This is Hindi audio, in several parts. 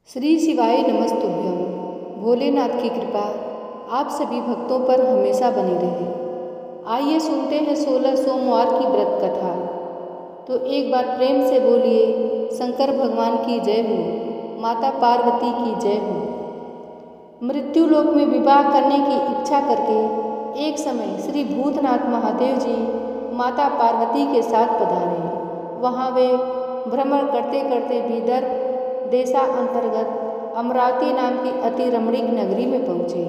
श्री शिवाय नमस्तुभ्यम। भोलेनाथ की कृपा आप सभी भक्तों पर हमेशा बनी रहे। आइए सुनते हैं 16 सोमवार की व्रत कथा। तो एक बार प्रेम से बोलिए, शंकर भगवान की जय हो, माता पार्वती की जय हो। मृत्यु लोक में विवाह करने की इच्छा करके एक समय श्री भूतनाथ महादेव जी माता पार्वती के साथ पधारे। वहाँ वे भ्रमण करते करते विदर्भ देशांतर्गत अमरावती नाम की अति रमणीक नगरी में पहुँचे।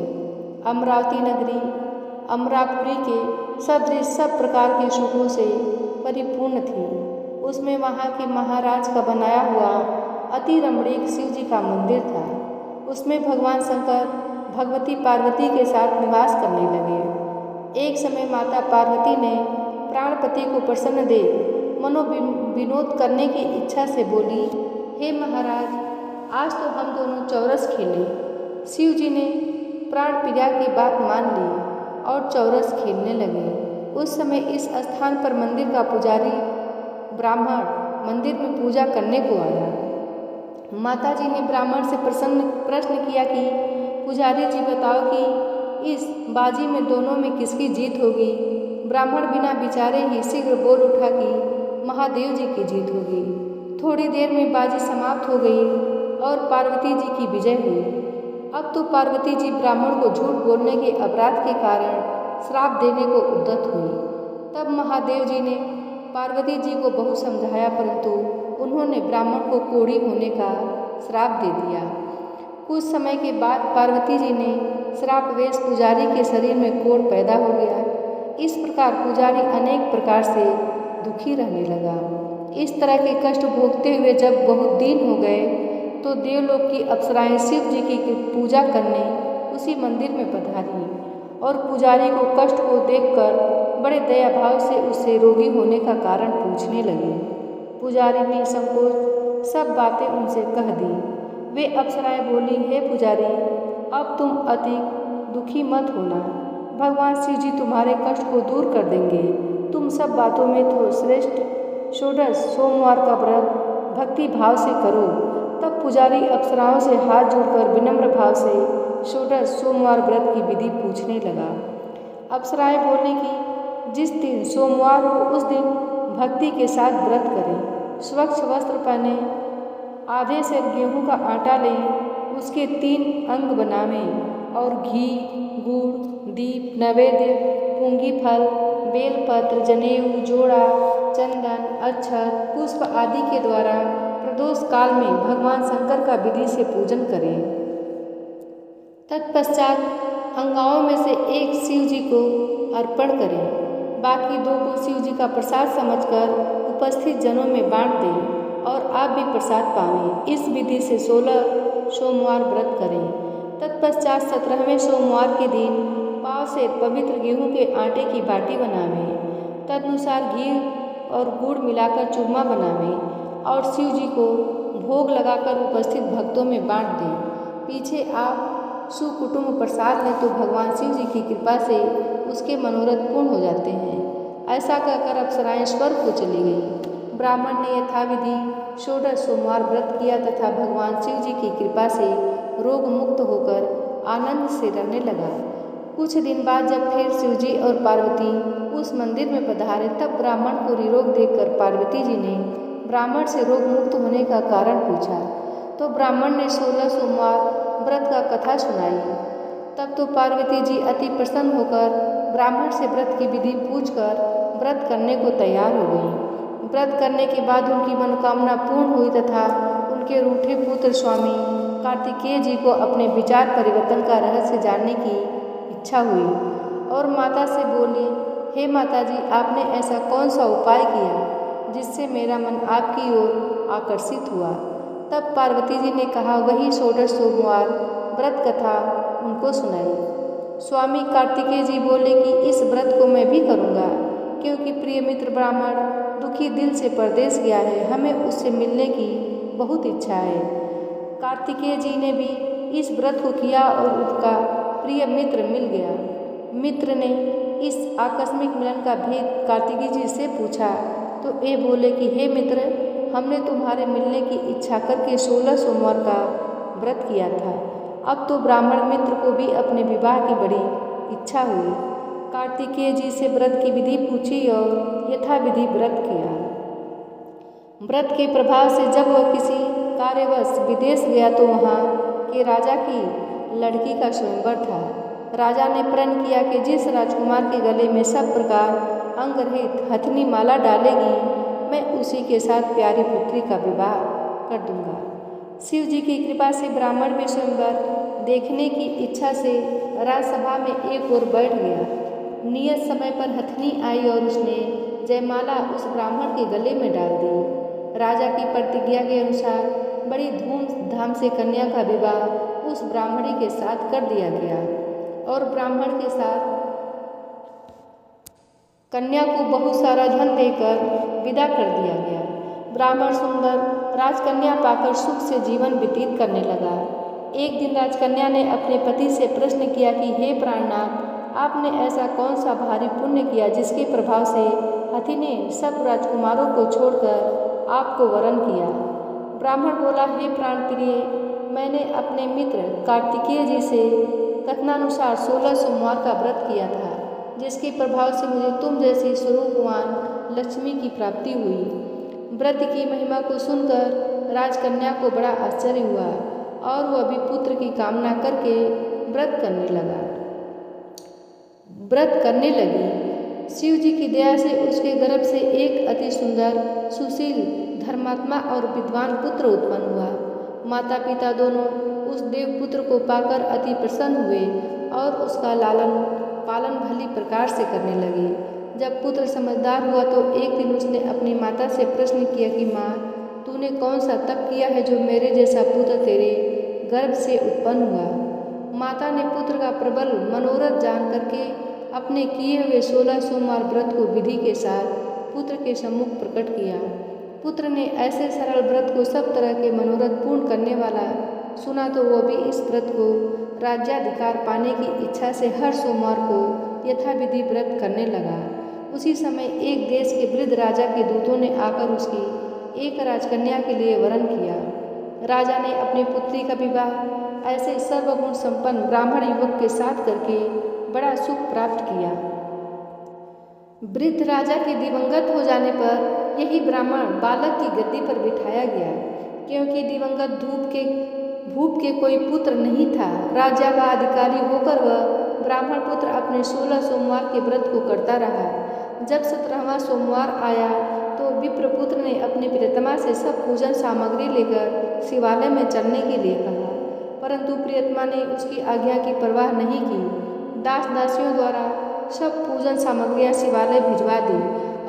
अमरावती नगरी अमरापुरी के सदृश सब प्रकार के सुखों से परिपूर्ण थी। उसमें वहाँ के महाराज का बनाया हुआ अति रमणीक शिव जी का मंदिर था। उसमें भगवान शंकर भगवती पार्वती के साथ निवास करने लगे। एक समय माता पार्वती ने प्राणपति को प्रसन्न देख मनोविनोद करने की इच्छा से बोली, हे महाराज, आज तो हम दोनों चौरस खेलें। शिव जी ने प्राण प्रिया की बात मान ली और चौरस खेलने लगे। उस समय इस स्थान पर मंदिर का पुजारी ब्राह्मण मंदिर में पूजा करने को आया। माता जी ने ब्राह्मण से प्रश्न किया कि पुजारी जी बताओ कि इस बाजी में दोनों में किसकी जीत होगी। ब्राह्मण बिना विचारे ही शीघ्र बोल उठा कि महादेव जी की जीत होगी। थोड़ी देर में बाजी समाप्त हो गई और पार्वती जी की विजय हुई। अब तो पार्वती जी ब्राह्मण को झूठ बोलने के अपराध के कारण श्राप देने को उद्यत हुई। तब महादेव जी ने पार्वती जी को बहुत समझाया, परंतु उन्होंने ब्राह्मण को कोढ़ी होने का श्राप दे दिया। कुछ समय के बाद पार्वती जी ने श्रापवेश पुजारी के शरीर में कोढ़ पैदा हो गया। इस प्रकार पुजारी अनेक प्रकार से दुखी रहने लगा। इस तरह के कष्ट भोगते हुए जब बहुत दिन हो गए तो देवलोक की अप्सराएं शिव जी की पूजा करने उसी मंदिर में पधारी और पुजारी को कष्ट को देखकर बड़े दया भाव से उससे रोगी होने का कारण पूछने लगे। पुजारी ने संकोच सब बातें उनसे कह दी। वे अप्सराएं बोली, हे पुजारी, अब तुम अति दुखी मत होना, भगवान शिव जी तुम्हारे कष्ट को दूर कर देंगे। तुम सब बातों में तो श्रेष्ठ षोडश सोमवार का व्रत भक्ति भाव से करो। तब पुजारी अप्सराओं से हाथ जोड़कर विनम्र भाव से षोडश सोमवार व्रत की विधि पूछने लगा। अप्सराएं बोली कि जिस दिन सोमवार हो उस दिन भक्ति के साथ व्रत करें, स्वच्छ वस्त्र पहने, आधे से गेहूं का आटा लें, उसके 3 अंग बनावें और घी, गुड़, दीप, नैवेद्य, पुंगी फल, बेलपत्र, जनेऊ, जोड़ा, चंदन, अक्षत, पुष्प आदि के द्वारा प्रदोष काल में भगवान शंकर का विधि से पूजन करें। तत्पश्चात अंगाओं में से एक शिव जी को अर्पण करें, बाकी 2 को शिव जी का प्रसाद समझकर उपस्थित जनों में बांट दें और आप भी प्रसाद पावें। इस विधि से 16 सोमवार व्रत करें। तत्पश्चात 17वें सोमवार के दिन पाव से पवित्र गेहूं के आटे की बाटी बनावें। तदनुसार घी और गुड़ मिलाकर चूरमा बनावें और शिव जी को भोग लगाकर उपस्थित भक्तों में बांट दें। पीछे आप सुकुटुंब प्रसाद लें तो भगवान शिव जी की कृपा से उसके मनोरथ पूर्ण हो जाते हैं। ऐसा कहकर अप्सराएं स्वर्ग को चली गईं। ब्राह्मण ने यथाविधि षोडश सोमवार व्रत किया तथा भगवान शिव जी की कृपा से रोग मुक्त होकर आनंद से रहने लगा। कुछ दिन बाद जब फिर शिव जी और पार्वती उस मंदिर में पधारे, तब ब्राह्मण को निरोग देखकर पार्वती जी ने ब्राह्मण से रोग मुक्त होने का कारण पूछा। तो ब्राह्मण ने 16 सोमवार व्रत का कथा सुनाई। तब तो पार्वती जी अति प्रसन्न होकर ब्राह्मण से व्रत की विधि पूछकर व्रत करने को तैयार हो गई। व्रत करने के बाद उनकी मनोकामना पूर्ण हुई तथा उनके रूठे पुत्र स्वामी कार्तिकेय जी को अपने विचार परिवर्तन का रहस्य जानने की इच्छा हुई और माता से बोले, हे माता जी, आपने ऐसा कौन सा उपाय किया जिससे मेरा मन आपकी ओर आकर्षित हुआ। तब पार्वती जी ने कहा, वही षोडश सोमवार व्रत कथा उनको सुनाई। स्वामी कार्तिकेय जी बोले कि इस व्रत को मैं भी करूँगा, क्योंकि प्रिय मित्र ब्राह्मण दुखी दिल से परदेश गया है, हमें उससे मिलने की बहुत इच्छा है। कार्तिकेय जी ने भी इस व्रत को किया और उनका प्रिय मित्र मिल गया। मित्र ने इस आकस्मिक मिलन का भेद कार्तिकेय जी से पूछा तो ये बोले कि हे मित्र, हमने तुम्हारे मिलने की इच्छा करके 16 सोमवार का व्रत किया था। अब तो ब्राह्मण मित्र को भी अपने विवाह की बड़ी इच्छा हुई। कार्तिकेय जी से व्रत की विधि पूछी और यथाविधि व्रत किया। व्रत के प्रभाव से जब वह किसी कार्यवश विदेश गया तो वहाँ के राजा की लड़की का स्वयंवर था। राजा ने प्रण किया कि जिस राजकुमार के गले में सब प्रकार अंगरहित हथनी माला डालेगी, मैं उसी के साथ प्यारी पुत्री का विवाह कर दूंगा। शिव जी की कृपा से ब्राह्मण भी स्वयंवर देखने की इच्छा से राजसभा में एक ओर बैठ गया। नियत समय पर हथनी आई और उसने जयमाला उस ब्राह्मण के गले में डाल दी। राजा की प्रतिज्ञा के अनुसार बड़ी धूमधाम से कन्या का विवाह उस ब्राह्मणी के साथ कर दिया गया और ब्राह्मण के साथ कन्या को बहुत सारा धन देकर विदा कर दिया गया। ब्राह्मण सुंदर राजकन्या पाकर सुख से जीवन व्यतीत करने लगा। एक दिन राजकन्या ने अपने पति से प्रश्न किया कि हे प्राणनाथ, आपने ऐसा कौन सा भारी पुण्य किया जिसके प्रभाव से हथी ने सब राजकुमारों को छोड़कर आपको वरण किया। ब्राह्मण बोला, हे प्राण प्रिय, मैंने अपने मित्र कार्तिकेय जी से कथनानुसार 16 सोमवार का व्रत किया था, जिसके प्रभाव से मुझे तुम जैसी स्वरूपवान लक्ष्मी की प्राप्ति हुई। व्रत की महिमा को सुनकर राजकन्या को बड़ा आश्चर्य हुआ और वह भी पुत्र की कामना करके व्रत करने लगी। शिव जी की दया से उसके गर्भ से एक अति सुंदर, सुशील, धर्मात्मा और विद्वान पुत्र उत्पन्न हुआ। माता पिता दोनों उस देवपुत्र को पाकर अति प्रसन्न हुए और उसका लालन पालन भली प्रकार से करने लगे। जब पुत्र समझदार हुआ तो एक दिन उसने अपनी माता से प्रश्न किया कि माँ, तूने कौन सा तप किया है जो मेरे जैसा पुत्र तेरे गर्भ से उत्पन्न हुआ। माता ने पुत्र का प्रबल मनोरथ जान करके अपने किए हुए 16 सोमवार व्रत को विधि के साथ पुत्र के सम्मुख प्रकट किया। पुत्र ने ऐसे सरल व्रत को सब तरह के मनोरथ पूर्ण करने वाला सुना तो वह भी इस व्रत को राज्याधिकार पाने की इच्छा से हर सोमवार को यथाविधि व्रत करने लगा। उसी समय एक देश के वृद्ध राजा के दूतों ने आकर उसकी एक राजकन्या के लिए वरण किया। राजा ने अपनी पुत्री का विवाह ऐसे सर्वगुण संपन्न ब्राह्मण युवक के साथ करके बड़ा सुख प्राप्त किया। वृद्ध राजा के दिवंगत हो जाने पर यही ब्राह्मण बालक की गद्दी पर बिठाया गया, क्योंकि दिवंगत भूप के कोई पुत्र नहीं था। राजा का अधिकारी होकर वह ब्राह्मण पुत्र अपने 16 सोमवार के व्रत को करता रहा। जब 17वां सोमवार आया तो विप्रपुत्र ने अपने प्रियतमा से सब पूजन सामग्री लेकर शिवालय में चलने के लिए कहा, परंतु प्रियतमा ने उसकी आज्ञा की परवाह नहीं की। दास दासियों द्वारा सब पूजन सामग्रियां शिवालय भिजवा दी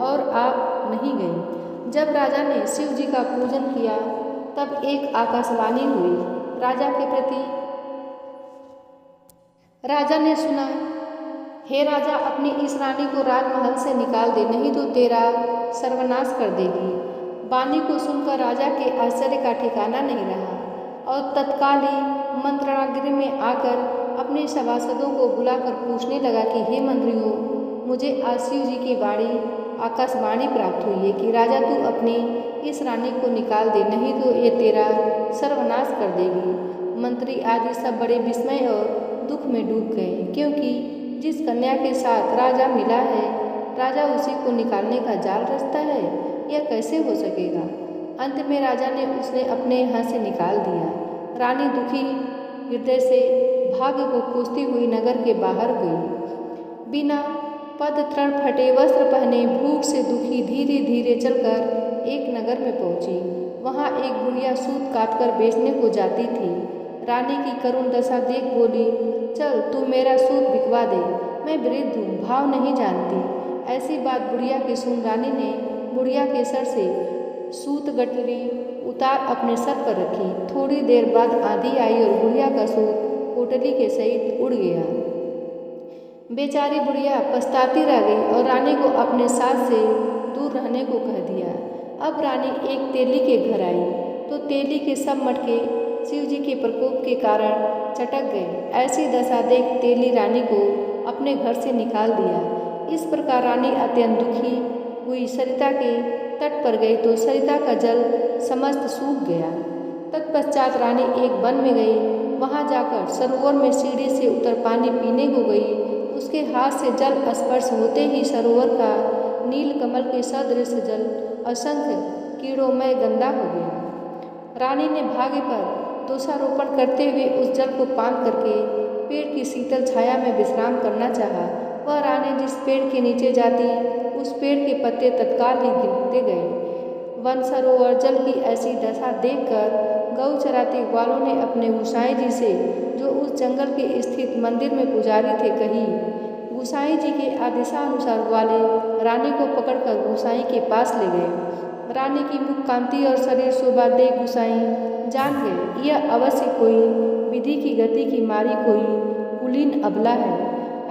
और आप नहीं गई। जब राजा ने शिव जी का पूजन किया तब एक आकाशवाणी हुई। राजा के प्रति राजा ने सुना, हे राजा, अपनी इस रानी को राजमहल से निकाल दे, नहीं तो तेरा सर्वनाश कर देगी। वाणी को सुनकर राजा के आश्चर्य का ठिकाना नहीं रहा और तत्काल ही मंत्रणागृह में आकर अपने सभासदों को बुलाकर पूछने लगा कि हे मंत्रियों, मुझे आज शिव जी की आकाशवाणी प्राप्त हुई है कि राजा तू अपनी इस रानी को निकाल दे, नहीं तो ये तेरा सर्वनाश कर देगी। मंत्री आदि सब बड़े विस्मय और दुख में डूब गए, क्योंकि जिस कन्या के साथ राजा मिला है, राजा उसी को निकालने का जाल रचता है, यह कैसे हो सकेगा। अंत में राजा ने उसने अपने यहाँ से निकाल दिया। रानी दुखी हृदय से भाग्य को कोसती हुई नगर के बाहर गई। बिना पद तृण फटे वस्त्र पहने भूख से दुखी धीरे धीरे चलकर एक नगर में पहुंची। वहां एक बुढ़िया सूत काटकर बेचने को जाती थी। रानी की करुण दशा देख बोली, चल तू मेरा सूत बिकवा दे, मैं वृद्ध हूँ, भाव नहीं जानती। ऐसी बात बुढ़िया की सुन रानी ने बुढ़िया के सर से सूत गठरी उतार अपने सर पर रखी। थोड़ी देर बाद आंधी आई और बुढ़िया का सूत पोटली के सहित उड़ गया। बेचारी बुढ़िया पछताती रह गई और रानी को अपने साथ से दूर रहने को कह दिया। अब रानी एक तेली के घर आई तो तेली के सब मटके शिव जी के प्रकोप के कारण चटक गए। ऐसी दशा देख तेली रानी को अपने घर से निकाल दिया। इस प्रकार रानी अत्यंत दुखी हुई सरिता के तट पर गई तो सरिता का जल समस्त सूख गया। तत्पश्चात रानी एक वन में गई। वहाँ जाकर सरोवर में सीढ़ी से उतर पानी पीने को गई। उसके हाथ से जल स्पर्श होते ही सरोवर का नील कमल के सदृश जल असंख्य कीड़ोंमय गंदा हो गया। रानी ने भाग्य पर दोषारोपण करते हुए उस जल को पान करके पेड़ की शीतल छाया में विश्राम करना चाहा। वह रानी जिस पेड़ के नीचे जाती, उस पेड़ के पत्ते तत्काल ही गिरते गए। वन सरोवर जल की ऐसी दशा देखकर गौ चराते ग्वालों ने अपने गुसाई जी से, जो उस जंगल के स्थित मंदिर में पुजारी थे, कही। गुसाई जी के आदेशानुसार ग्वाले रानी को पकड़कर गुसाई के पास ले गए। रानी की मुख कांति और शरीर शोभा देख गुसाई जान गए, यह अवश्य कोई विधि की गति की मारी कोई कुलीन अबला है।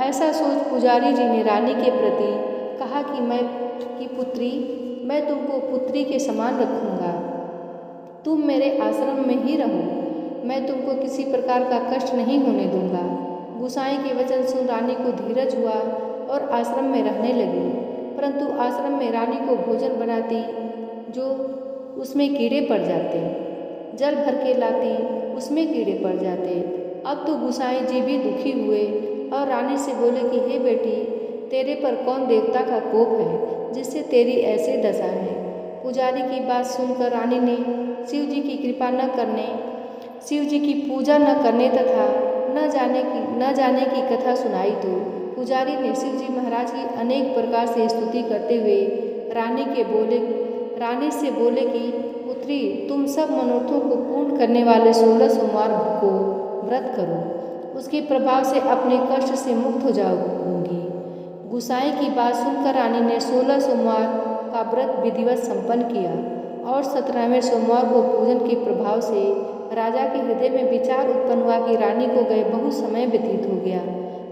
ऐसा सोच पुजारी जी ने रानी के प्रति कहा कि पुत्री, मैं तुमको पुत्री के समान रखूँगा। तुम मेरे आश्रम में ही रहो। मैं तुमको किसी प्रकार का कष्ट नहीं होने दूंगा। गुसाई के वचन सुन रानी को धीरज हुआ और आश्रम में रहने लगी। परंतु आश्रम में रानी को भोजन बनाती, जो उसमें कीड़े पड़ जाते। जल भर के लाती, उसमें कीड़े पड़ जाते। अब तो गुसाई जी भी दुखी हुए और रानी से बोले कि हे बेटी, तेरे पर कौन देवता का कोप है जिससे तेरी ऐसी दशा है। पुजारी की बात सुनकर रानी ने शिव जी की कृपा न करने, शिव जी की पूजा न करने तथा न जाने की कथा सुनाई। तो पुजारी ने शिव जी महाराज की अनेक प्रकार से स्तुति करते हुए रानी से बोले कि पुत्री, तुम सब मनोरथों को पूर्ण करने वाले 16 सोमवार को व्रत करो, उसके प्रभाव से अपने कष्ट से मुक्त हो जाओगी। गुसाई की बात सुनकर रानी ने 16 सोमवार का व्रत विधिवत संपन्न किया और 17वें सोमवार को पूजन के प्रभाव से राजा के हृदय में विचार उत्पन्न हुआ कि रानी को गए बहुत समय व्यतीत हो गया,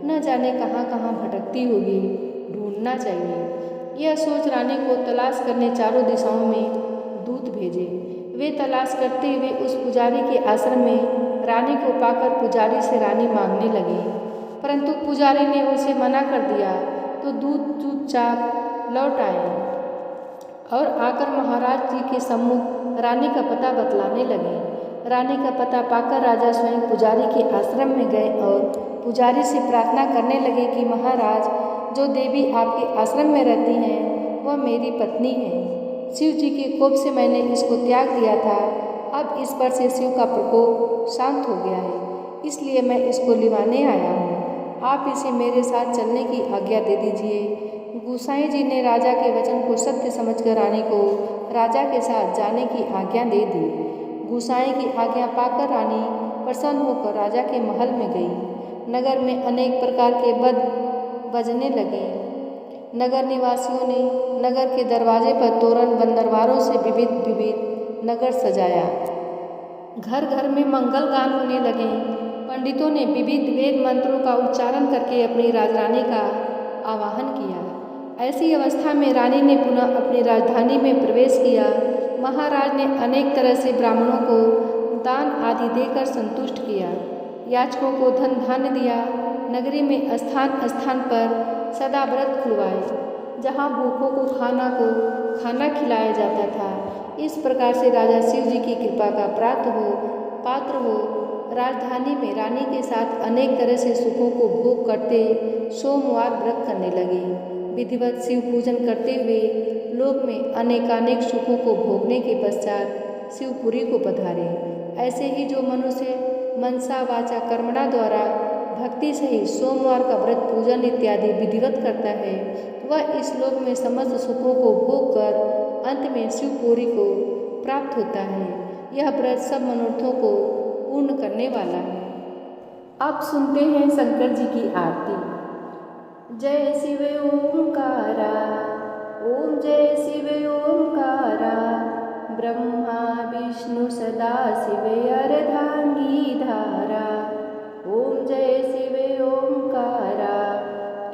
न जाने कहाँ कहाँ भटकती होगी, ढूंढना चाहिए। यह सोच रानी को तलाश करने चारों दिशाओं में दूत भेजे। वे तलाश करते हुए उस पुजारी के आश्रम में रानी को पाकर पुजारी से रानी मांगने लगे, परंतु पुजारी ने उसे मना कर दिया। तो दूत चुपचाप लौट आए और आकर महाराज जी के सम्मुख रानी का पता बतलाने लगे। रानी का पता पाकर राजा स्वयं पुजारी के आश्रम में गए और पुजारी से प्रार्थना करने लगे कि महाराज, जो देवी आपके आश्रम में रहती हैं वह मेरी पत्नी है। शिव जी के कोप से मैंने इसको त्याग दिया था। अब इस पर से शिव का प्रकोप शांत हो गया है, इसलिए मैं इसको लिवाने आया हूँ। आप इसे मेरे साथ चलने की आज्ञा दे दीजिए। गुसाई जी ने राजा के वचन को सत्य समझकर रानी को राजा के साथ जाने की आज्ञा दे दी। गुसाई की आज्ञा पाकर रानी प्रसन्न होकर राजा के महल में गई। नगर में अनेक प्रकार के बजने लगे। नगर निवासियों ने नगर के दरवाजे पर तोरण बंदरवारों से विविध नगर सजाया। घर घर में मंगल गान होने लगे। पंडितों ने विविध वेद मंत्रों का उच्चारण करके अपनी राजरानी का आवाहन किया। ऐसी अवस्था में रानी ने पुनः अपनी राजधानी में प्रवेश किया। महाराज ने अनेक तरह से ब्राह्मणों को दान आदि देकर संतुष्ट किया। याचकों को धन धान्य दिया। नगरी में स्थान स्थान पर सदा व्रत खुलवाए, जहाँ भूखों को खाना खिलाया जाता था। इस प्रकार से राजा शिव जी की कृपा का पात्र हो राजधानी में रानी के साथ अनेक तरह से सुखों को भोग करते सोमवार व्रत करने लगे। विधिवत शिव पूजन करते हुए लोक में अनेकानेक सुखों को भोगने के पश्चात शिवपुरी को पधारे। ऐसे ही जो मनुष्य मनसा वाचा कर्मणा द्वारा भक्ति सहित सोमवार का व्रत पूजन इत्यादि विधिवत करता है, वह इस लोक में समस्त सुखों को भोग कर अंत में शिवपुरी को प्राप्त होता है। यह व्रत सब मनोरथों को पूर्ण करने वाला है। अब सुनते हैं शंकर जी की आरती। जय शिव ओंकारा, ओम जय शिव ओंकारा, ब्रह्मा विष्णु सदा शिव अर्धांगी धारा। ओम जय शिव ओंकारा,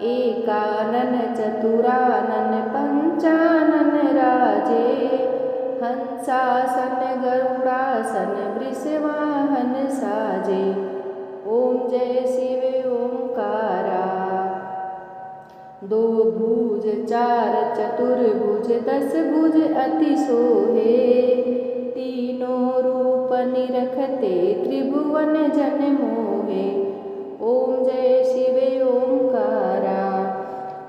एकानन चतुरानन पंचानन राजे, हंसासन गरुड़ासन वृषवाहन साजे। ओम जय शिव ओंकारा। दो भुज चार चतुर्भुज 10 भुज अति सोहे, तीनों रूप त्रिभुवन जन मोहे। ओम जय शिव ओंकारा।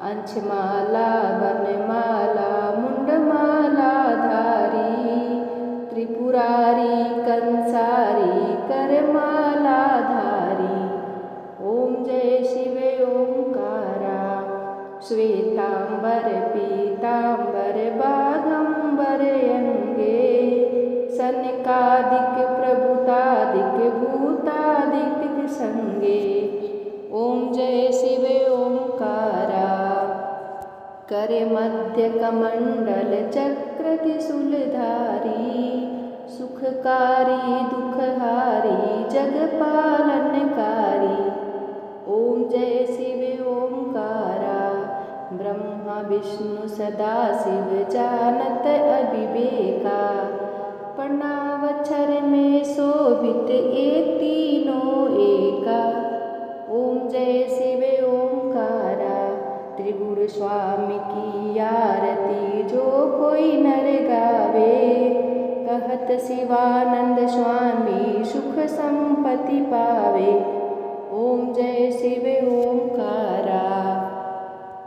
अंशमाला वनमाला मुंडमाला धारी, त्रिपुरारी कंसारी करमाला धारी। ओम जय शिव ओंकारा। श्वेतांबर पीतांबर बाघंबर अंगे, सनकादिक प्रभुतादिक भूतादिक संगे। ओम जय शिव ओंकारा। कर मध्य कमंडल चक्र त्रिशूलधारी, सुखकारी दुखहारी जगपालनकारी। ओम जय शिव ओंकारा। ब्रह्मा विष्णु सदा शिव जानत अविवेका, प्रणावक्षर में शोभित एक तीनों एका। ओम जय शिव ओंकारा। त्रिगुण स्वामी की आरती जो कोई नर गावे, कहत शिवानंद स्वामी सुख संपत्ति पावे। ओम जय शिव ओंकारा।